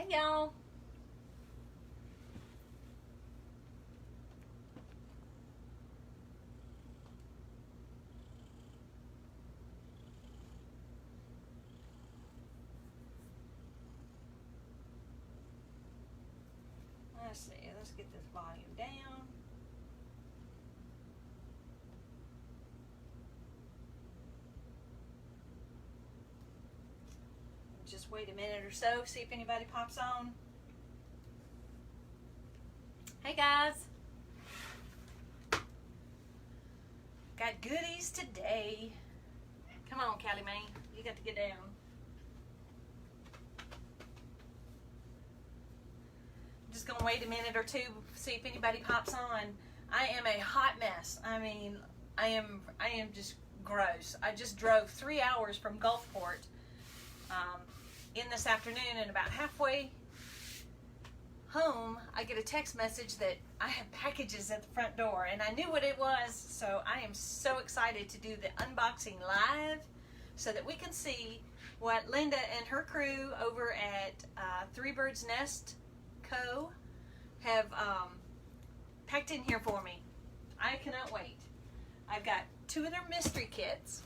Hey y'all. Let's see, let's get this volume down. Just wait a minute or so, see if anybody pops on. Hey guys. Got goodies today. Come on, Callie Mae. You got to get down. I'm just gonna wait a minute or two, see if anybody pops on. I am a hot mess. I mean, I am just gross. I just drove 3 hours from Gulfport in this afternoon, and about halfway home, I get a text message that I have packages at the front door, and I knew what it was, so I am so excited to do the unboxing live so that we can see what Linda and her crew over at Three Birds Nest Co. have packed in here for me. I cannot wait. I've got 2 of their mystery kits.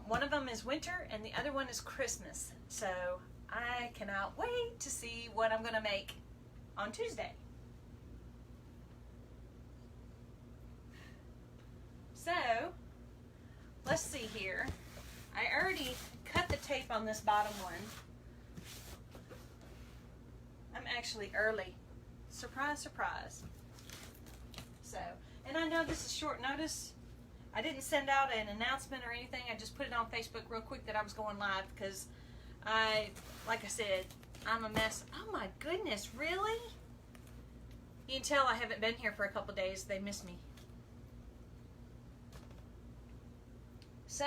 One of them is winter and the other one is Christmas. So I cannot wait to see what I'm going to make on Tuesday. So let's see here. I already cut the tape on this bottom one. I'm actually early. Surprise, surprise. So, and I know this is short notice. I didn't send out an announcement or anything. I just put it on Facebook real quick that I was going live because like I said, I'm a mess. Oh my goodness, really? You can tell I haven't been here for a couple days. They miss me. So,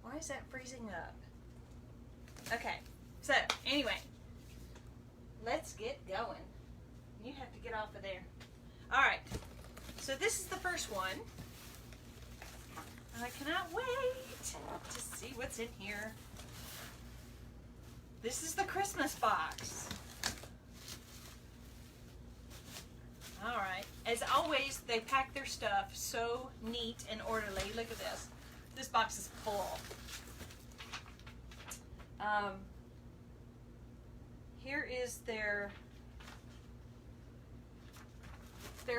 why is that freezing up? Okay, so anyway, let's get going. You have to get off of there. All right, so this is the first one. I cannot wait to see what's in here. This is the Christmas box. All right, as always, they pack their stuff so neat and orderly. Look at this. This box is full. Here is their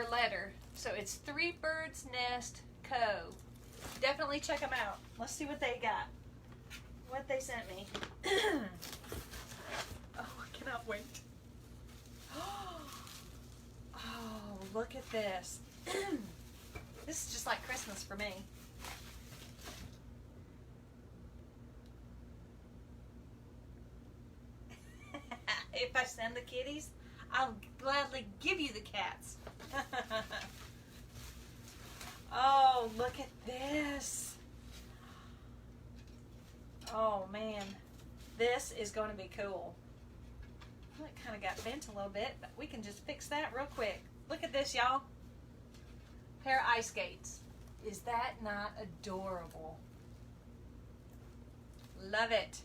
letter. So it's Three Birds Nest Co. Definitely check them out. Let's see what they got. What they sent me. Oh, I cannot wait. Oh, look at this. This is just like Christmas for me. If I send the kitties, I'll gladly give you the cats. Oh, look at this. Oh man, this is going to be cool. Well, it kind of got bent a little bit, but we can just fix that real quick. Look at this, y'all. Pair of ice skates. Is that not adorable? Love it.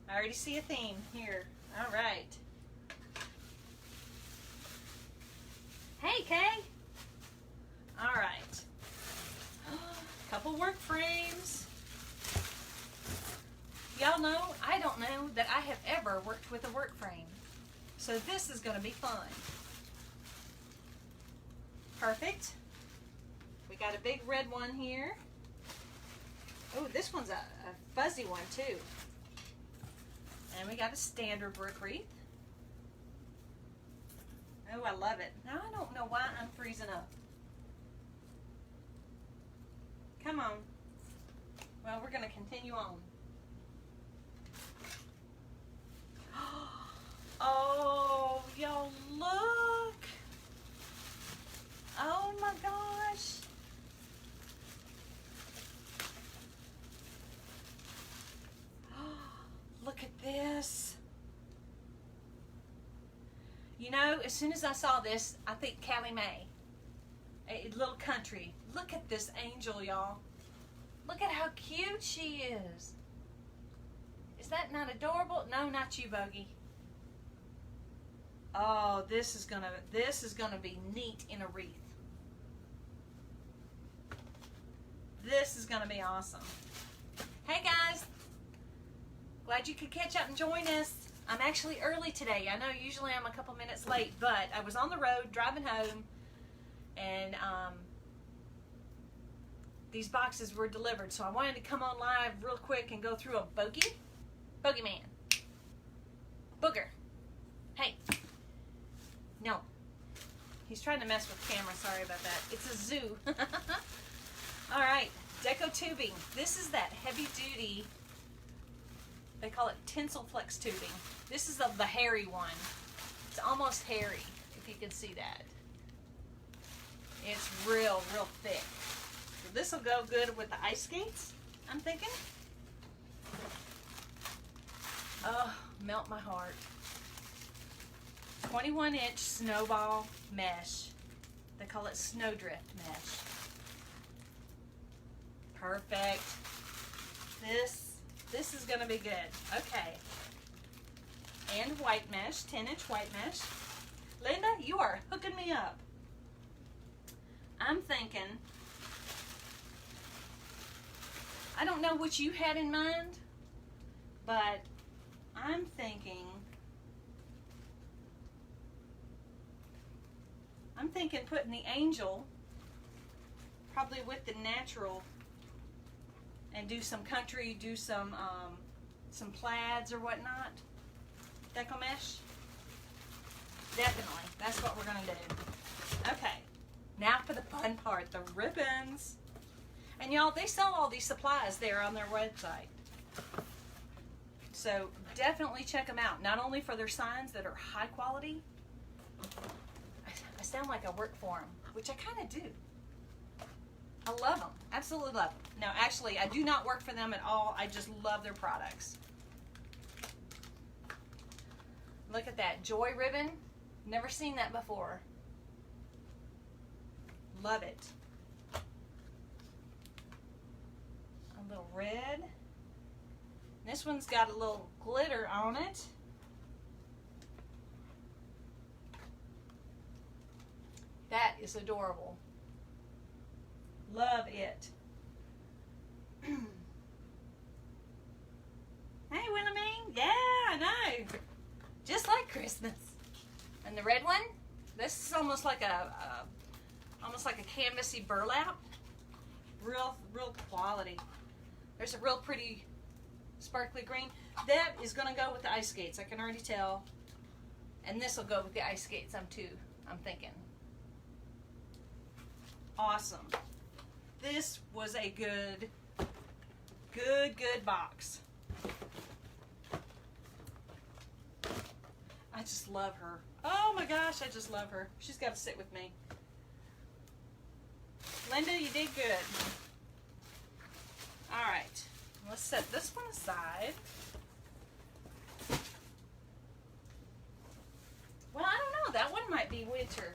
I already see a theme here. All right. Hey, Kay. All right. Couple work frames. Y'all know, I don't know that I have ever worked with a work frame. So this is going to be fun. Perfect. We got a big red one here. Oh, this one's a fuzzy one too. And we got a standard brick wreath. Oh, I love it. Now I don't know why I'm freezing up. Come on. Well, we're going to continue on. Oh, y'all look. Oh my gosh. Look at this. You know, as soon as I saw this, I think Callie Mae. A little country. Look at this angel, y'all. Look at how cute she is. Is that not adorable? No, not you, Bogey. Oh, this is gonna be neat in a wreath. This is gonna be awesome. Hey guys, glad you could catch up and join us. I'm actually early today. I know usually I'm a couple minutes late, but I was on the road driving home, and these boxes were delivered, so I wanted to come on live real quick and go through a Bogeyman. Booger. Hey. No. He's trying to mess with the camera. Sorry about that. It's a zoo. All right. Deco tubing. This is that heavy duty, they call it Tencel Flex tubing. This is the hairy one. It's almost hairy, if you can see that. It's real thick. So this will go good with the ice skates, I'm thinking. Oh, melt my heart. 21-inch snowball mesh. They call it snowdrift mesh. Perfect. This is gonna be good. Okay. And white mesh, 10-inch white mesh. Linda, you are hooking me up. I'm thinking, I don't know what you had in mind, but I'm thinking putting the angel probably with the natural, and do some country, do some plaids or whatnot. Deco mesh. Definitely. That's what we're going to do. Okay. Now for the fun part, the ribbons. And y'all, they sell all these supplies there on their website. So definitely check them out. Not only for their signs that are high quality. I sound like I work for them, which I kind of do. I love them. Absolutely love them. No, actually, I do not work for them at all. I just love their products. Look at that. Joy ribbon. Never seen that before. Love it. A little red. This one's got a little glitter on it. That is adorable. Love it. Hey, Willamine. Yeah, I know. Just like Christmas. And the red one, this is almost like a canvasy burlap. Real quality. There's a real pretty sparkly green. That is going to go with the ice skates. I can already tell. And this will go with the ice skates. I'm thinking. Awesome. This was a good box. I just love her. Oh my gosh, I just love her. She's got to sit with me. Linda, you did good. All right, let's set this one aside. Well, I don't know. That one might be winter.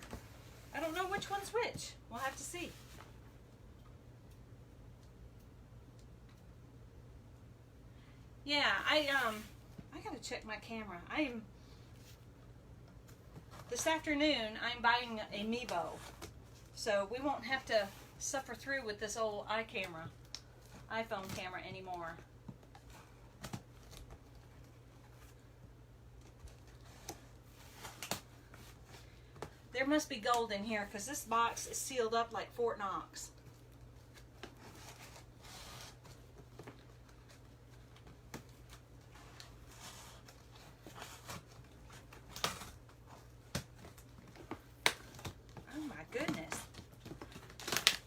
I don't know which one's which. We'll have to see. Yeah, I gotta check my camera. This afternoon I'm buying a Mevo, so we won't have to suffer through with this old iPhone camera anymore. There must be gold in here because this box is sealed up like Fort Knox. Oh my goodness.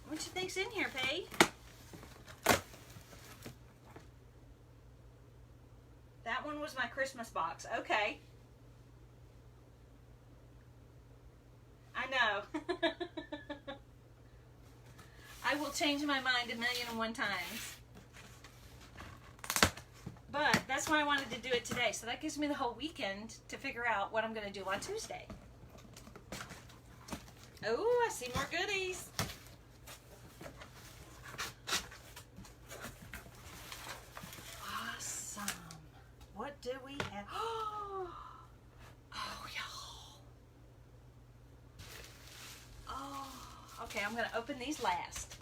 What you think's in here, Faye? That one was my Christmas box. Okay. I know. I will change my mind 1,000,001 times. But that's why I wanted to do it today. So that gives me the whole weekend to figure out what I'm going to do on Tuesday. Oh, I see more goodies. Awesome. I'm going to open these last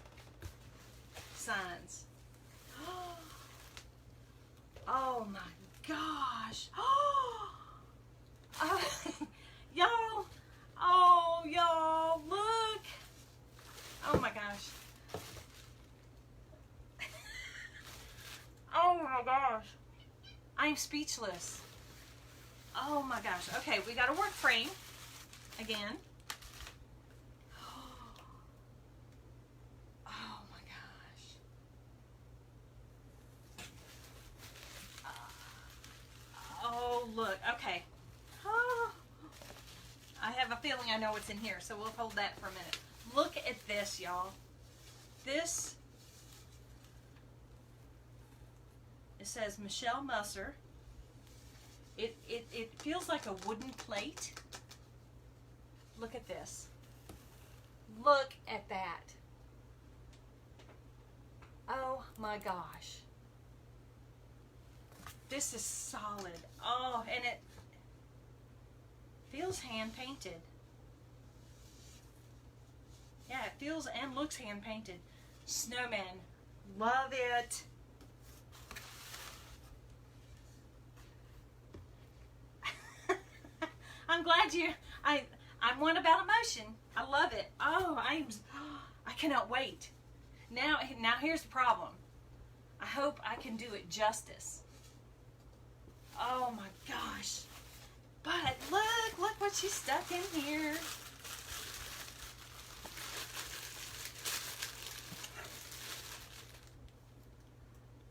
signs. Oh my gosh. Y'all. Oh, y'all. Look. Oh my gosh. Oh my gosh. I'm speechless. Oh my gosh. Okay, we got a work frame again. Oh my gosh. Oh, look. Okay. Oh, I have a feeling I know what's in here, so we'll hold that for a minute. Look at this, y'all. This, it says Michelle Musser. It feels like a wooden plate. Look at this. Look at that. Oh my gosh. This is solid. Oh, and it feels hand painted. Yeah, it feels and looks hand painted. Snowman. Love it. I'm glad I'm one about emotion. I love it. Oh, I cannot wait. Now here's the problem. I hope I can do it justice. Oh my gosh. But look what she stuck in here.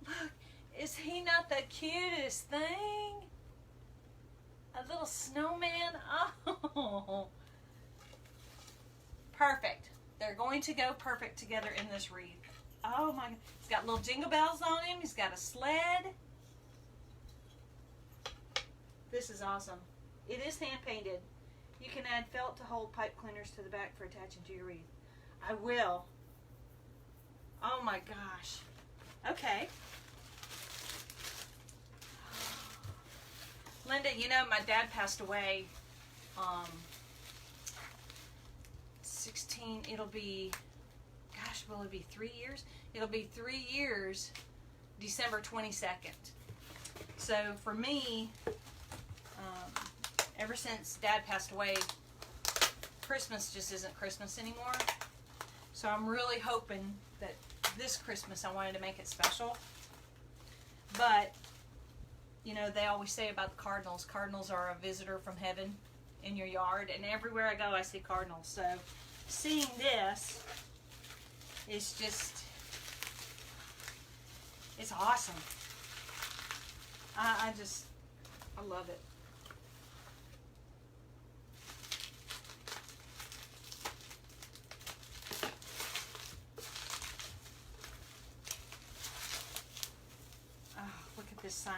Look, is he not the cutest thing? A little snowman. Oh. Perfect. They're going to go perfect together in this wreath. Oh my, he's got little jingle bells on him. He's got a sled. This is awesome. It is hand painted. You can add felt to hold pipe cleaners to the back for attaching to your wreath. I will. Oh my gosh. Okay. Linda, you know, my dad passed away 16, it'll be, gosh, will it be 3 years? It'll be 3 years, December 22nd. So for me, ever since Dad passed away, Christmas just isn't Christmas anymore. So I'm really hoping that this Christmas I wanted to make it special. But you know, they always say about the cardinals. Cardinals are a visitor from heaven in your yard. And everywhere I go, I see cardinals. So seeing this is just, it's awesome. I love it. Oh, look at this sign.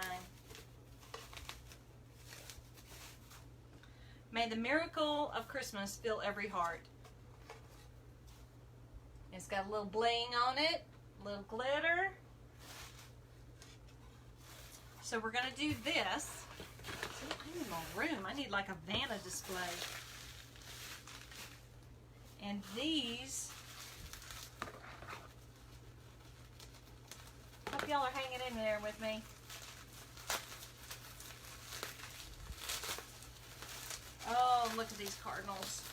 May the miracle of Christmas fill every heart. It's got a little bling on it, a little glitter. So we're going to do this. See, I need more room. I need like a Vanna display. And these, hope y'all are hanging in there with me. Oh, look at these cardinals.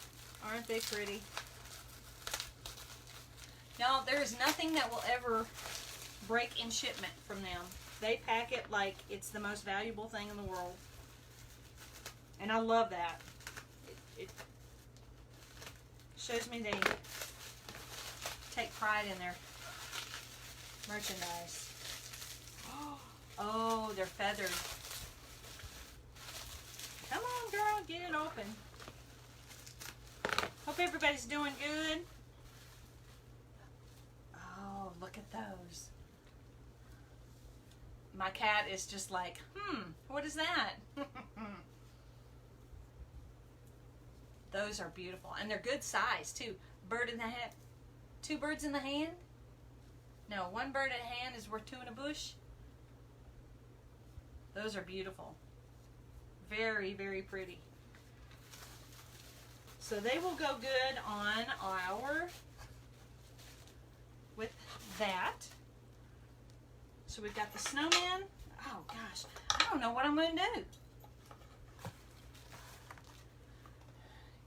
Aren't they pretty? Y'all, there is nothing that will ever break in shipment from them. They pack it like it's the most valuable thing in the world. And I love that. It shows me they take pride in their merchandise. Oh, they're feathered. Come on, girl, get it open. Hope everybody's doing good. Oh, look at those. My cat is just like, what is that? Those are beautiful. And they're good size, too. Bird in the hand. 2 birds in the hand? No, 1 bird in a hand is worth 2 in a bush. Those are beautiful. Very, very pretty. So they will go good on our that. So we've got the snowman. Oh gosh, I don't know what I'm going to do.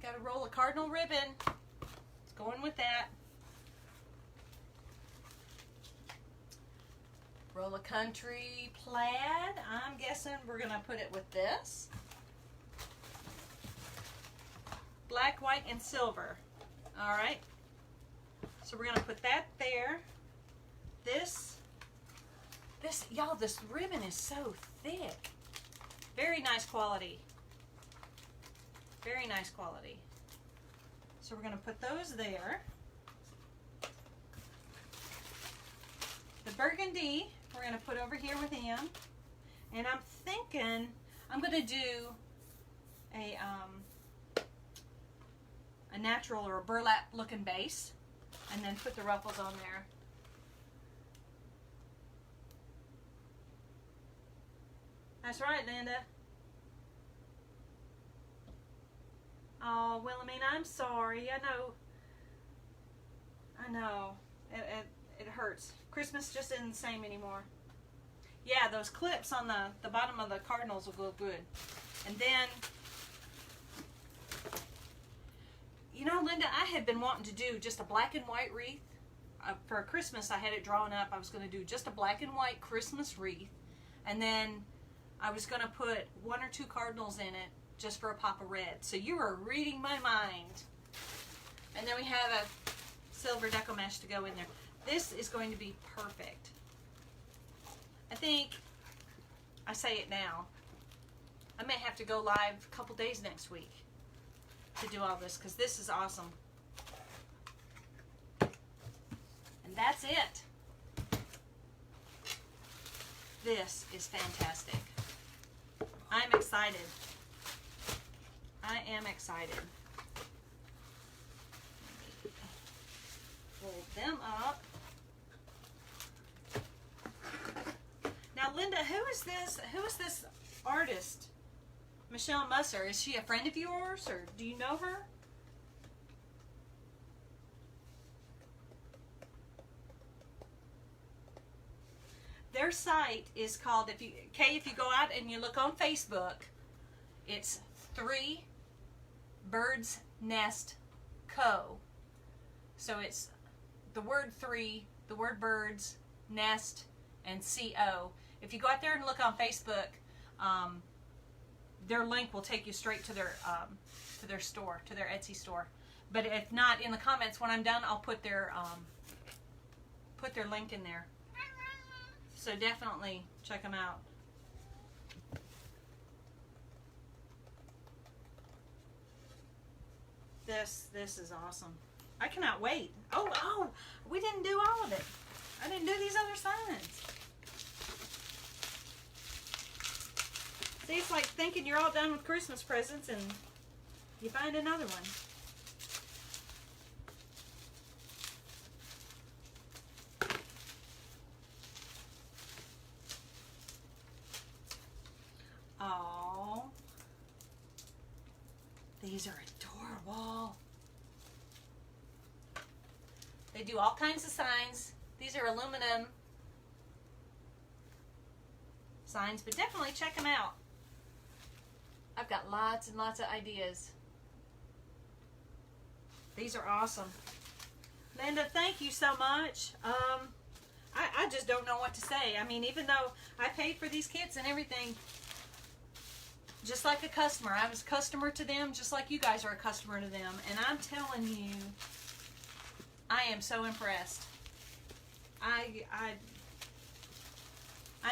Got a roll of cardinal ribbon. It's going with that. Roll of country plaid. I'm guessing we're going to put it with this. Black, white, and silver. All right. So we're going to put that there. This, y'all, this ribbon is so thick. Very nice quality. Very nice quality. So we're going to put those there. The burgundy, we're going to put over here with him. And I'm thinking I'm going to do a natural or a burlap looking base. And then put the ruffles on there. That's right, Linda. Oh, Wilhelmina, I'm sorry. I know. It hurts. Christmas just isn't the same anymore. Yeah, those clips on the bottom of the cardinals will go good. And then, you know, Linda, I had been wanting to do just a black and white wreath. For Christmas, I had it drawn up. I was going to do just a black and white Christmas wreath. And then I was going to put 1 or 2 cardinals in it just for a pop of red. So you were reading my mind. And then we have a silver deco mesh to go in there. This is going to be perfect. I think, I say it now, I may have to go live a couple days next week to do all this because this is awesome. And that's it. This is fantastic. I'm excited. I am excited. Fold them up. Now, Linda, who is this? Who is this artist? Michelle Musser. Is she a friend of yours, or do you know her? Their site is called, if you go out and you look on Facebook, it's 3 Birds Nest Co. So it's the word 3, the word birds, nest, and CO. If you go out there and look on Facebook, their link will take you straight to their store, to their Etsy store. But if not, in the comments when I'm done, I'll put their link in there. So definitely check them out. This is awesome. I cannot wait. Oh, we didn't do all of it. I didn't do these other signs. See, it's like thinking you're all done with Christmas presents and you find another one. Oh, these are adorable. They do all kinds of signs. These are aluminum signs, but definitely check them out. I've got lots and lots of ideas. These are awesome. Linda, thank you so much. I just don't know what to say. I mean, even though I paid for these kits and everything, just like a customer. I was a customer to them, just like you guys are a customer to them. And I'm telling you, I am so impressed. I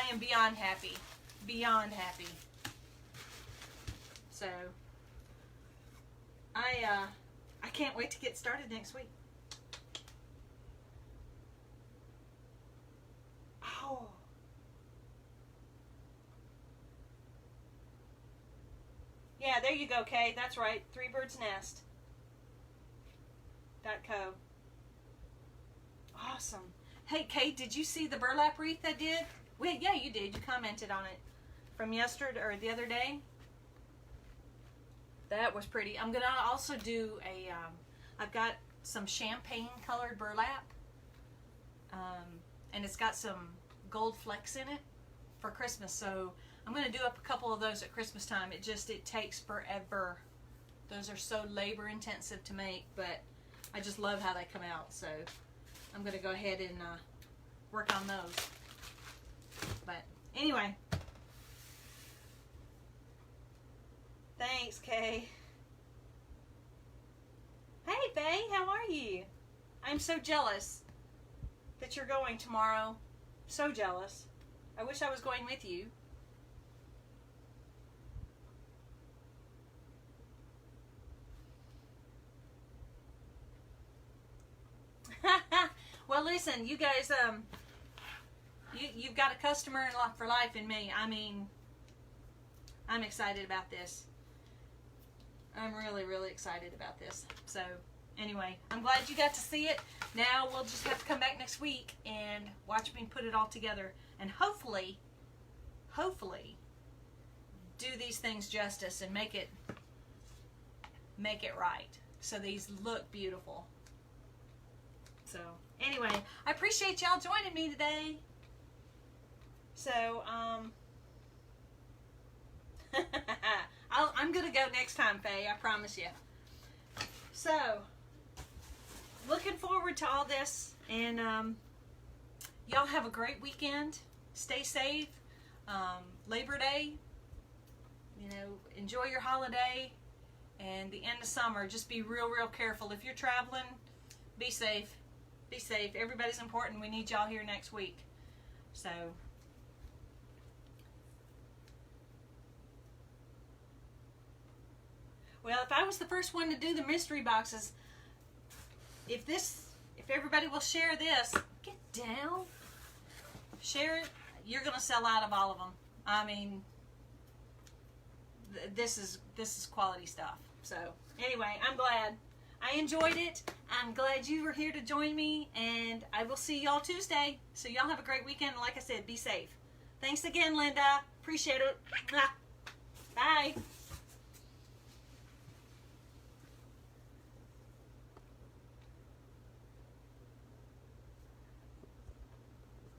am beyond happy. Beyond happy. So, I can't wait to get started next week. Oh. Yeah, there you go, Kay. That's right. 3birdsnest.co. Awesome. Hey, Kay, did you see the burlap wreath I did? Well, yeah, you did. You commented on it from yesterday or the other day. That was pretty. I'm going to also do a, I've got some champagne colored burlap. and it's got some gold flecks in it for Christmas. So I'm going to do up a couple of those at Christmas time. It takes forever. Those are so labor intensive to make, but I just love how they come out. So I'm going to go ahead and work on those. But anyway, thanks, Kay. Hey, Faye, how are you? I'm so jealous that you're going tomorrow. So jealous. I wish I was going with you. Well, listen, you guys, you've got a customer for life in me. I mean, I'm excited about this. I'm really, really excited about this. So, anyway, I'm glad you got to see it. Now we'll just have to come back next week and watch me put it all together. And hopefully, do these things justice and make it right. So these look beautiful. So, anyway, I appreciate y'all joining me today. So, I'm going to go next time, Faye. I promise you. So, looking forward to all this. And y'all have a great weekend. Stay safe. Labor Day. You know, enjoy your holiday. And the end of summer, just be real, real careful. If you're traveling, be safe. Be safe. Everybody's important. We need y'all here next week. So, well, if I was the first one to do the mystery boxes, if everybody will share this, get down, share it, you're going to sell out of all of them. I mean, this is quality stuff. So, anyway, I'm glad. I enjoyed it. I'm glad you were here to join me, and I will see y'all Tuesday. So y'all have a great weekend, and like I said, be safe. Thanks again, Linda. Appreciate it. Bye.